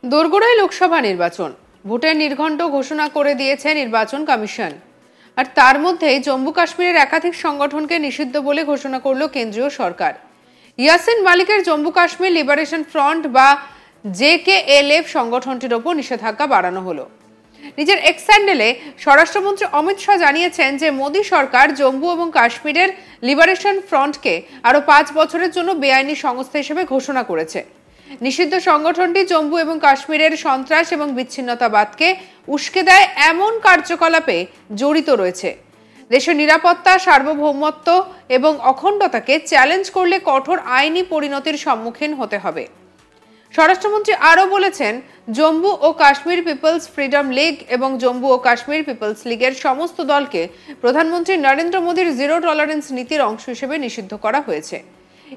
দোরগোড়ায় লোকসভা নির্বাচন, ভোটের নির্ঘণ্ট ঘোষণা করে দিয়েছে নির্বাচন কমিশন। আর তার মধ্যেই জম্মু কাশ্মীরের একাধিক সংগঠনকে নিষিদ্ধ বলে ঘোষণা করল কেন্দ্রীয় সরকার। ইয়াসিন মালিকের জম্মু কাশ্মীর লিবারেশন ফ্রন্ট বা জেকেএলএফ সংগঠনটির ওপর নিষেধাজ্ঞা বাড়ানো হলো। নিজের এক্স হ্যান্ডেলে স্বরাষ্ট্রমন্ত্রী অমিত শাহ জানিয়েছেন যে মোদী সরকার জম্মু এবং কাশ্মীরের লিবারেশন ফ্রন্টকে আরও 5 বছরের জন্য বেআইনি সংস্থা হিসেবে ঘোষণা করেছে। নিষিদ্ধ সংগঠনটি জম্মু এবং কাশ্মীরের সন্ত্রাস এবং বিচ্ছিন্নতাবাদকে উস্কে দেয় এমন কার্যকলাপে জড়িত রয়েছে। দেশের নিরাপত্তা, সার্বভৌমত্ব এবং অখণ্ডতাকে চ্যালেঞ্জ করলে কঠোর আইনি পরিণতির সম্মুখীন হতে হবে। স্বরাষ্ট্রমন্ত্রী আরও বলেছেন, জম্মু ও কাশ্মীর পিপলস ফ্রিডম লীগ এবং জম্মু ও কাশ্মীর পিপলস লীগের সমস্ত দলকে প্রধানমন্ত্রী নরেন্দ্র মোদীর জিরো টলারেন্স নীতির অংশ হিসেবে নিষিদ্ধ করা হয়েছে।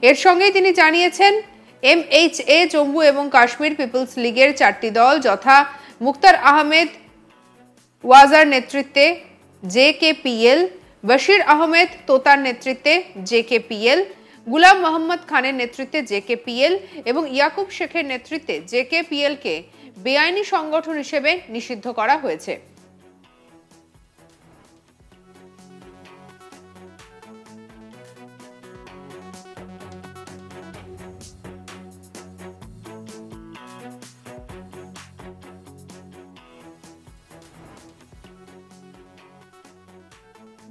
এর সঙ্গেই তিনি জানিয়েছেন, এমএইচএ জম্মু এবং কাশ্মীর পিপলস লীগের 4টি দল যথা মুক্তার আহমেদ ওয়াজার নেতৃত্বে জেকেপিএল, বশির আহমেদ তোতার নেতৃত্বে জেকেপিএল, গুলাম মোহাম্মদ খানের নেতৃত্বে জেকেপিএল এবং ইয়াকুব শেখের নেতৃত্বে জেকেপিএলকে বেআইনি সংগঠন হিসেবে নিষিদ্ধ করা হয়েছে।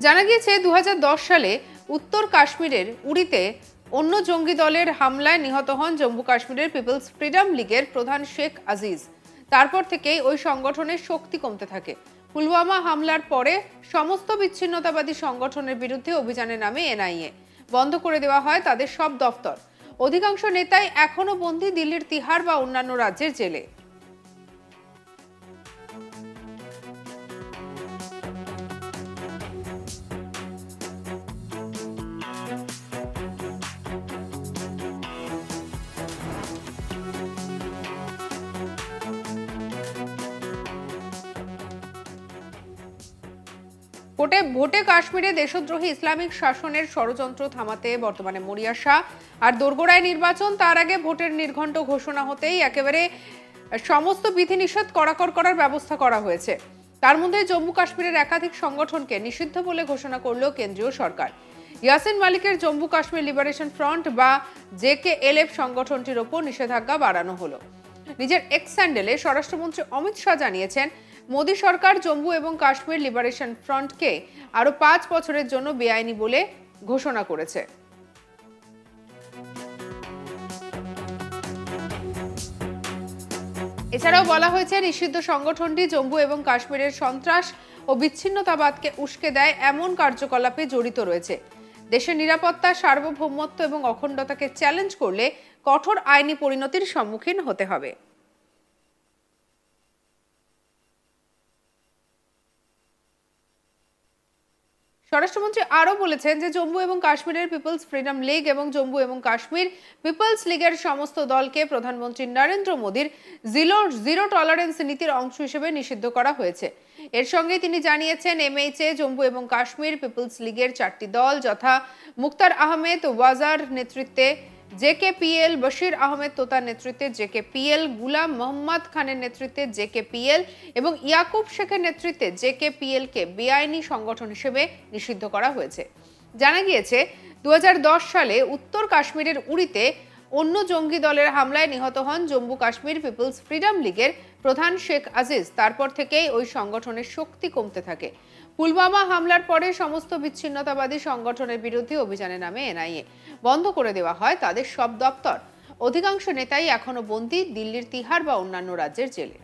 জানা গিয়েছে 2010 সালে উত্তর কাশ্মীরের উরিতে অন্য জঙ্গি দলের হামলায় নিহত হন জম্মু কাশ্মীরের পিপলস ফ্রিডম লীগের প্রধান শেখ আজিজ। তারপর থেকেই ওই সংগঠনের শক্তি কমতে থাকে। পুলওয়ামা হামলার পরে সমস্ত বিচ্ছিন্নতাবাদী সংগঠনের বিরুদ্ধে অভিযানে নামে এনআইএ। বন্ধ করে দেওয়া হয় তাদের সব দফতর। অধিকাংশ নেতাই এখনো বন্দী দিল্লির তিহার বা অন্যান্য রাজ্যের জেলে। ভোটে কাশ্মীরে দেশদ্রোহী ইসলামিক শাসনের ষড়যন্ত্র থামাতে বর্তমানে মরিয়া শাহ। আর দোরগোড়ায় নির্বাচন, তার আগে ভোটের নির্ঘণ্ট ঘোষণা হতেই একেবারে সমস্ত বিধিনিষেধ কড়াকড় করার ব্যবস্থা করা হয়েছে। তার মধ্যে জম্মু কাশ্মীরের একাধিক সংগঠনকে নিষিদ্ধ বলে ঘোষণা করল কেন্দ্রীয় সরকার। ইয়াসিন মালিকের জম্মু কাশ্মীর লিবারেশন ফ্রন্ট বা জেকেএলএফ সংগঠনটির ওপর নিষেধাজ্ঞা বাড়ানো হলো। নিজের এক্স হ্যান্ডেলে স্বরাষ্ট্রমন্ত্রী অমিত শাহ জানিয়েছেন, মোদী সরকার জম্মু এবং কাশ্মীর লিবারেশন ফ্রন্টকে আরো 5 বছরের জন্য বেআইনি বলে ঘোষণা করেছে। এছাড়াও বলা হয়েছে, নিষিদ্ধ সংগঠনটি জম্মু এবং কাশ্মীরের সন্ত্রাস ও বিচ্ছিন্নতাবাদকে উস্কে দেয় এমন কার্যকলাপে জড়িত রয়েছে। দেশের নিরাপত্তা, সার্বভৌমত্ব এবং অখণ্ডতাকে চ্যালেঞ্জ করলে কঠোর আইনি পরিণতির সম্মুখীন হতে হবে। স্বরাষ্ট্রমন্ত্রী আরও বলেছেন যে জম্মু এবং কাশ্মীরের পিপলস ফ্রিডম লীগ এবং জম্মু এবং কাশ্মীর পিপলস লীগের সমস্ত দলকে প্রধানমন্ত্রী নরেন্দ্র মোদীর জিরো টলারেন্স নীতির অংশ হিসেবে নিষিদ্ধ করা হয়েছে। এর সঙ্গে তিনি জানিয়েছেন, এমএইচএ জম্মু এবং কাশ্মীর পিপলস লীগের 4টি দল যথা মুক্তার আহমেদ ওয়াজার নেতৃত্বে জেকেপিএল, বশির আহমেদ তোতার নেতৃত্বে জেকেপিএল, গুলাম মোহাম্মদ খানের নেতৃত্বে জেকেপিএল এবং ইয়াকুব শেখের নেতৃত্বে জেকেপিএলকে বেআইনি সংগঠন হিসেবে নিষিদ্ধ করা হয়েছে। জানা গিয়েছে, 2010 সালে উত্তর কাশ্মীরের উরিতে অন্য জঙ্গি দলের হামলায় নিহত হন জম্মু কাশ্মীর পিপলস ফ্রিডম লীগের প্রধান শেখ আজিজ। তারপর থেকেই ওই সংগঠনের শক্তি কমতে থাকে। পুলওয়ামা হামলার পরে সমস্ত বিচ্ছিন্নতাবাদী সংগঠনের বিরুদ্ধে অভিযানে নামে এনআইএ। বন্ধ করে দেওয়া হয় তাদের সব দপ্তর। অধিকাংশ নেতাই এখনো বন্দী দিল্লির তিহার বা অন্যান্য রাজ্যের জেলে।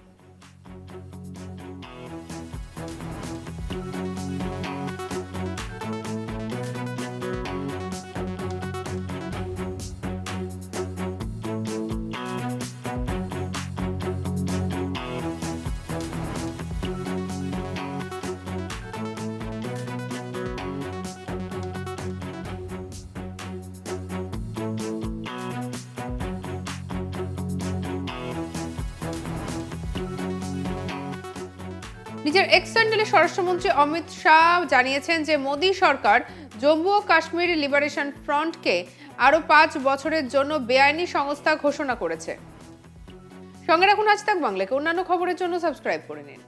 নিজের এক্স হ্যান্ডেলে স্বরাষ্ট্রমন্ত্রী অমিত শাহ জানিয়েছেন যে মোদী সরকার জম্মু ও কাশ্মীর লিবারেশন ফ্রন্টকে আরো 5 বছরের জন্য বেআইনি সংস্থা ঘোষণা করেছে। সঙ্গে রাখুন আজ তাক বাংলাকে। অন্যান্য খবরের জন্য সাবস্ক্রাইব করে নিন।